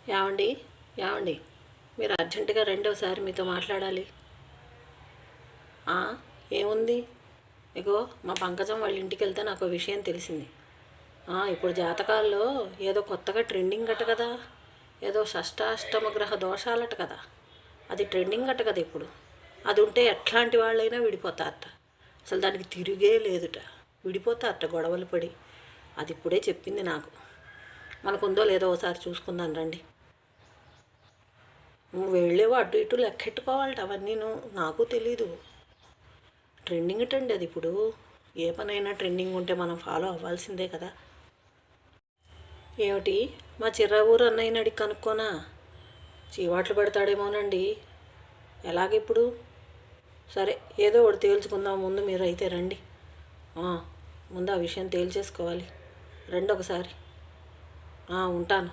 ఏమండి ఏమండి మీరు అర్జెంటుగా రెండోసారి మీతో మాట్లాడాలి. ఆ, ఏముంది? ఇగో మా పంకజం వాళ్ళ ఇంటికి వెళ్తే నాకు ఓ విషయం తెలిసింది. ఇప్పుడు జాతకాల్లో ఏదో కొత్తగా ట్రెండింగ్ అట కదా, ఏదో షష్టాష్టమ గ్రహ దోషాలట కదా, అది ట్రెండింగ్ అట కదా ఇప్పుడు. అది ఉంటే ఎట్లాంటి వాళ్ళైనా విడిపోతారట. అసలు దానికి తిరిగే లేదుట. విడిపోతారట గొడవలు పడి. అది ఇప్పుడే చెప్పింది నాకు. మనకుందో లేదో ఒకసారి చూసుకుందాం రండి. నువ్వు వెళ్ళేవో అటు ఇటు లెక్కెట్టుకోవాలట అవన్నీను. నాకు తెలీదు. ట్రెండింగ్ ట్రెండ్ అది ఇప్పుడు. ఏ పనైనా ట్రెండింగ్ ఉంటే మనం ఫాలో అవ్వాల్సిందే కదా. ఏమిటి? మా చిర్రావూరు అన్నయ్యని అడిగి కనుక్కోనా? చీవాట్లు పెడతాడేమోనండి. ఎలాగిప్పుడు? సరే, ఏదో ఒకటి తేల్చుకుందాం. ముందు మీరు అయితే రండి. ముందు ఆ విషయం తేల్చేసుకోవాలి. రండి ఒకసారి. ఉంటాను.